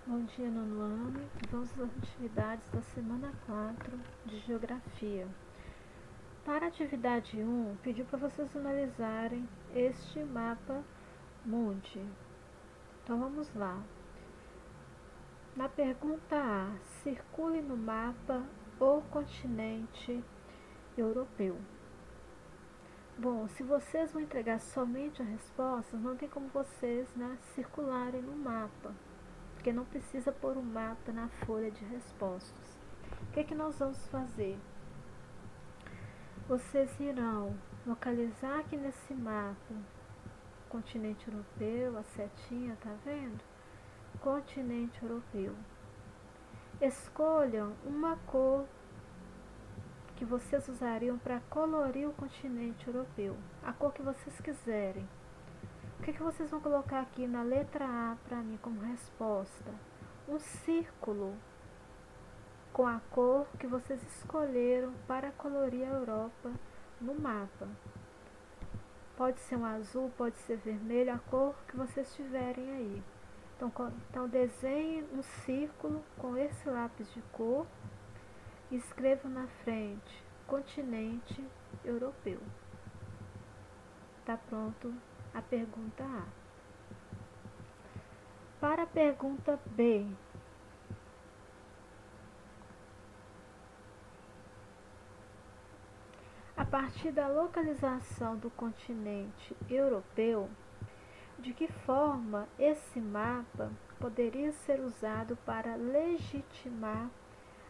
Bom dia, nono ano. Vamos às atividades da semana 4 de Geografia. Para a atividade 1, pediu para vocês analisarem este mapa mundi. Então vamos lá. Na pergunta A, circule no mapa o continente europeu. Bom, se vocês vão entregar somente a resposta, não tem como vocês circularem no mapa, porque não precisa pôr o mapa na folha de respostas. O que nós vamos fazer? Vocês irão localizar aqui nesse mapa o continente europeu, a setinha, tá vendo? Continente europeu. Escolham uma cor que vocês usariam para colorir o continente europeu, a cor que vocês quiserem. O que vocês vão colocar aqui na letra A para mim como resposta? Um círculo com a cor que vocês escolheram para colorir a Europa no mapa. Pode ser um azul, pode ser vermelho, a cor que vocês tiverem aí. Então desenhe um círculo com esse lápis de cor e escreva na frente continente europeu. Está pronto a pergunta A. Para a pergunta B, a partir da localização do continente europeu, de que forma esse mapa poderia ser usado para legitimar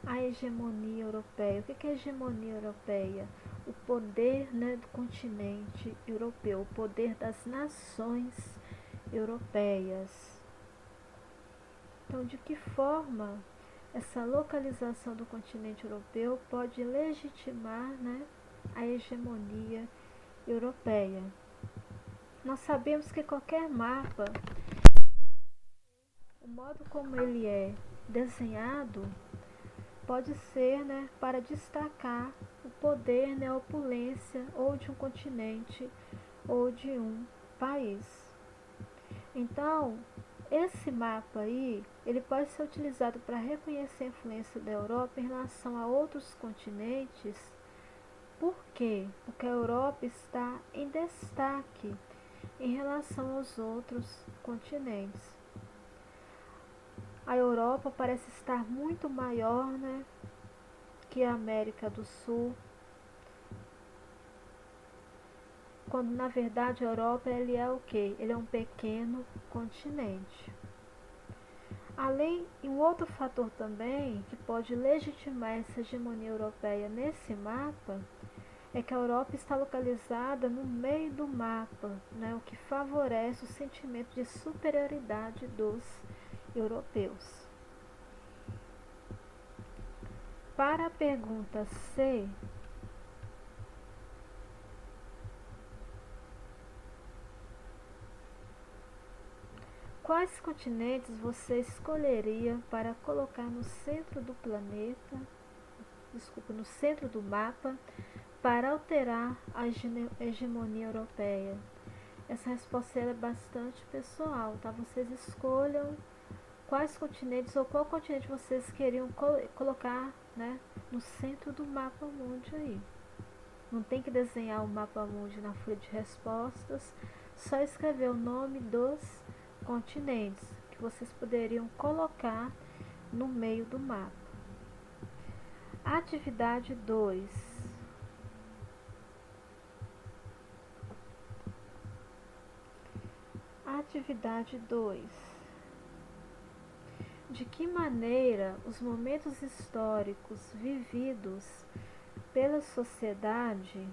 a hegemonia europeia? O que é hegemonia europeia? O poder do continente europeu, o poder das nações europeias. Então, de que forma essa localização do continente europeu pode legitimar a hegemonia europeia? Nós sabemos que qualquer mapa, o modo como ele é desenhado, pode ser para destacar o poder, a opulência ou de um continente ou de um país. Então, esse mapa aí, ele pode ser utilizado para reconhecer a influência da Europa em relação a outros continentes. Por quê? Porque a Europa está em destaque em relação aos outros continentes. A Europa parece estar muito maior, que a América do Sul, quando na verdade a Europa ele é o quê? Ele é um pequeno continente. Além, um outro fator também que pode legitimar essa hegemonia europeia nesse mapa é que a Europa está localizada no meio do mapa, o que favorece o sentimento de superioridade dos europeus. Para a pergunta C, quais continentes você escolheria para colocar no centro do planeta, no centro do mapa, para alterar a hegemonia europeia? Essa resposta é bastante pessoal, tá? Vocês escolham quais continentes ou qual continente vocês queriam colocar no centro do mapa mundi aí. Não tem que desenhar o mapa mundi na folha de respostas, só escrever o nome dos continentes que vocês poderiam colocar no meio do mapa. Atividade 2. Atividade 2. De que maneira os momentos históricos vividos pela sociedade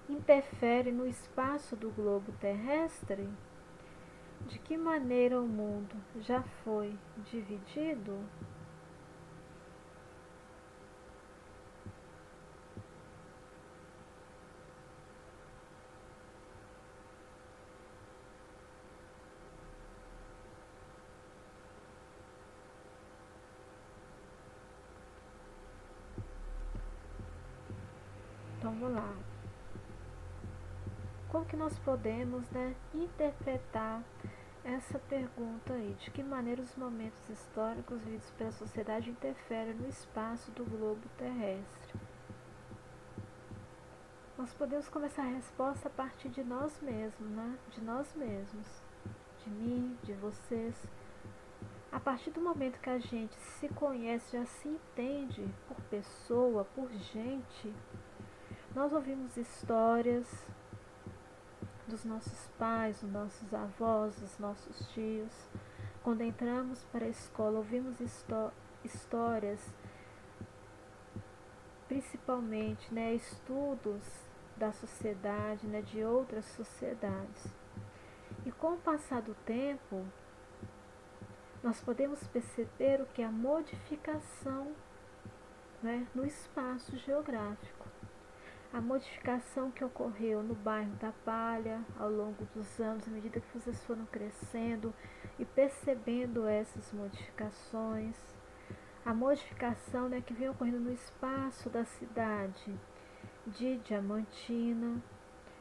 interferem no espaço do globo terrestre? De que maneira o mundo já foi dividido? Então vamos lá. Como que nós podemos, né, interpretar essa pergunta aí? De que maneira os momentos históricos vividos pela sociedade interferem no espaço do globo terrestre? Nós podemos começar a resposta a partir de nós mesmos, né? De nós mesmos, de mim, de vocês. A partir do momento que a gente se conhece, já se entende por pessoa, por gente, nós ouvimos histórias dos nossos pais, dos nossos avós, dos nossos tios. Quando entramos para a escola, ouvimos histórias, principalmente, né, estudos da sociedade, né, de outras sociedades. E com o passar do tempo, nós podemos perceber o que é a modificação, né, no espaço geográfico. A modificação que ocorreu no bairro da Palha ao longo dos anos, à medida que vocês foram crescendo e percebendo essas modificações. A modificação, né, que vem ocorrendo no espaço da cidade de Diamantina.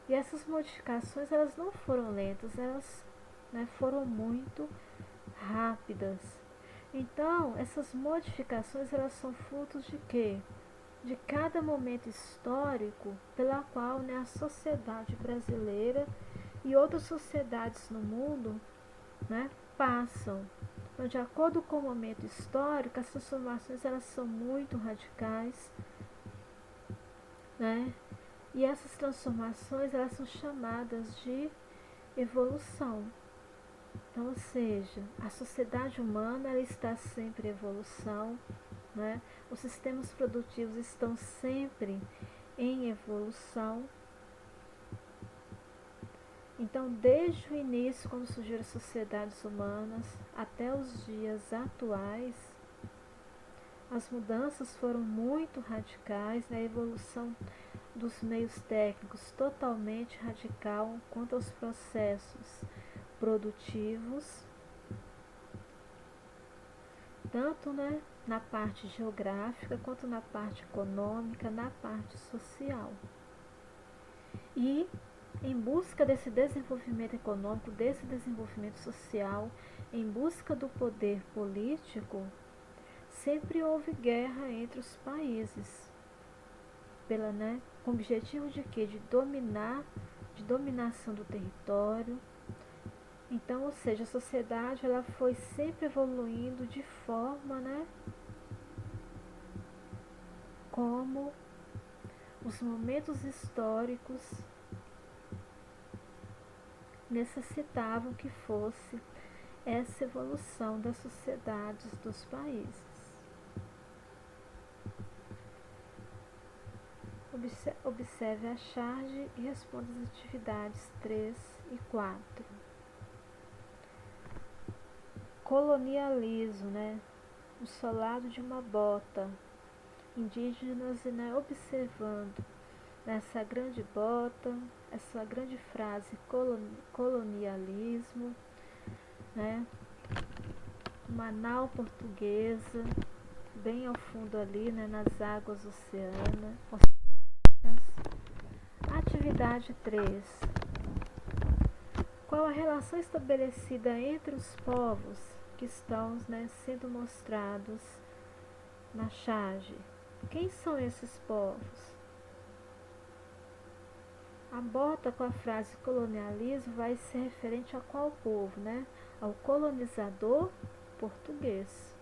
E essas modificações, elas não foram lentas, elas, né, foram muito rápidas. Então, essas modificações, elas são frutos de quê? De cada momento histórico pela qual, né, a sociedade brasileira e outras sociedades no mundo, né, passam. Então, de acordo com o momento histórico, as transformações, elas são muito radicais, né? E essas transformações, elas são chamadas de evolução. Então, ou seja, a sociedade humana, ela está sempre em evolução, né? Os sistemas produtivos estão sempre em evolução. Então, desde o início, quando surgiram as sociedades humanas, até os dias atuais, as mudanças foram muito radicais, né? A evolução dos meios técnicos totalmente radical quanto aos processos produtivos, tanto, né, na parte geográfica quanto na parte econômica, na parte social. E em busca desse desenvolvimento econômico, desse desenvolvimento social, em busca do poder político, sempre houve guerra entre os países, com o objetivo de quê? De dominação do território. Então, ou seja, a sociedade, ela foi sempre evoluindo de forma, né, como os momentos históricos necessitavam que fosse essa evolução das sociedades dos países. Observe a charge e responda as atividades 3 e 4. Colonialismo, né? O solado de uma bota. Indígenas, né, observando nessa grande bota, essa grande frase colonialismo, né? Uma nau portuguesa, bem ao fundo ali, né, nas águas oceanas. Atividade 3. Qual a relação estabelecida entre os povos que estão, né, sendo mostrados na charge? Quem são esses povos? A bota com a frase colonialismo vai ser referente a qual povo, né? Ao colonizador português.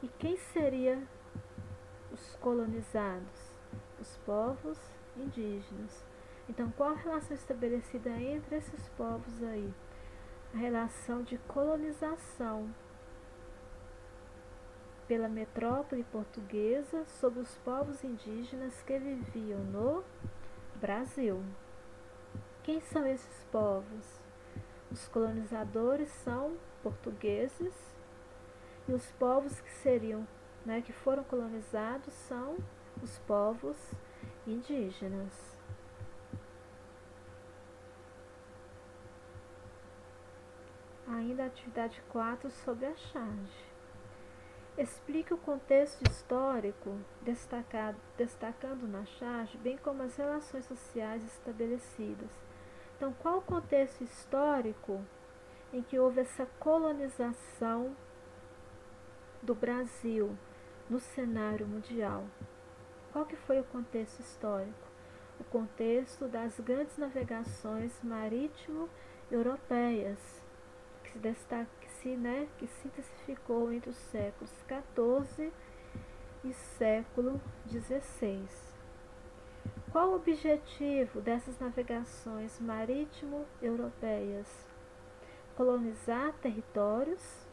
E quem seria os colonizados? Os povos indígenas. Então, qual a relação estabelecida entre esses povos aí? A relação de colonização pela metrópole portuguesa sobre os povos indígenas que viviam no Brasil. Quem são esses povos? Os colonizadores são portugueses e os povos que seriam, né, que foram colonizados são os povos indígenas. Ainda a atividade 4 sobre a charge. Explique o contexto histórico, destacando na charge, bem como as relações sociais estabelecidas. Então, qual o contexto histórico em que houve essa colonização do Brasil no cenário mundial? Qual que foi o contexto histórico? O contexto das grandes navegações marítimo-europeias, que se intensificou entre os séculos XIV e século XVI. Qual o objetivo dessas navegações marítimo-europeias? Colonizar territórios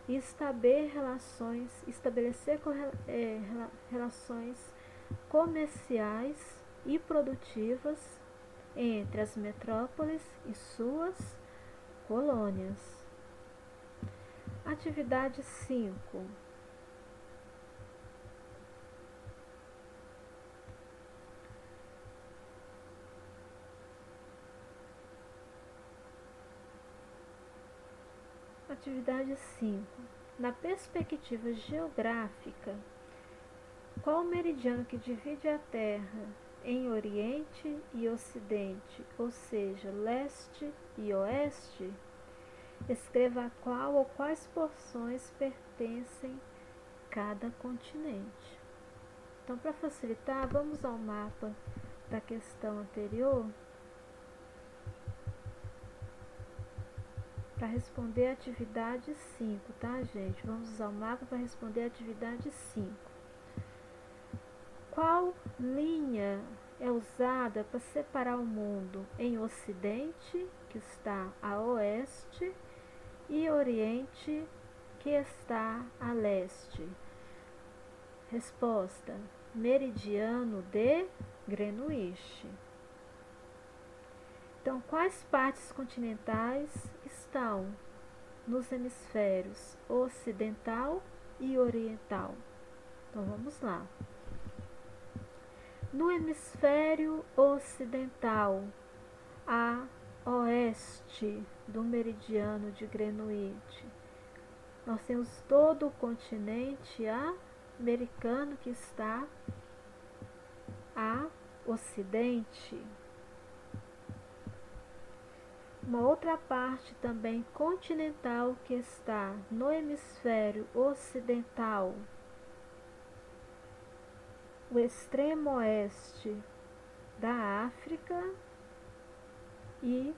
e estabelecer relações comerciais e produtivas entre as metrópoles e suas colônias. Atividade 5. Atividade 5. Na perspectiva geográfica, qual o meridiano que divide a Terra em Oriente e Ocidente, ou seja, leste e oeste? Escreva a qual ou quais porções pertencem cada continente. Então, para facilitar, vamos ao mapa da questão anterior para responder a atividade 5, tá, gente? Vamos usar o mapa para responder a atividade 5. Qual linha é usada para separar o mundo em Ocidente, que está a oeste, e Oriente, que está a leste? Resposta: meridiano de Greenwich. Então, quais partes continentais estão nos hemisférios ocidental e oriental? Então, vamos lá. No hemisfério ocidental, a oeste do meridiano de Greenwich, nós temos todo o continente americano que está a ocidente. Uma outra parte também continental que está no hemisfério ocidental, o extremo oeste da África e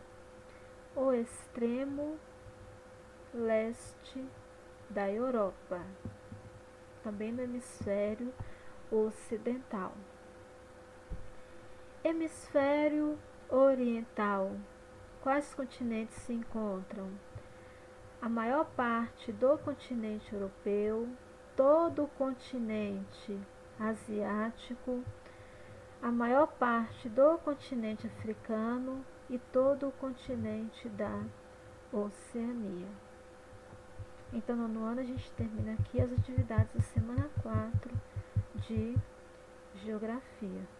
o extremo leste da Europa, também no hemisfério ocidental. Hemisfério oriental. Quais continentes se encontram? A maior parte do continente europeu, todo o continente asiático, a maior parte do continente africano e todo o continente da Oceania. Então, no nono ano, a gente termina aqui as atividades da semana 4 de Geografia.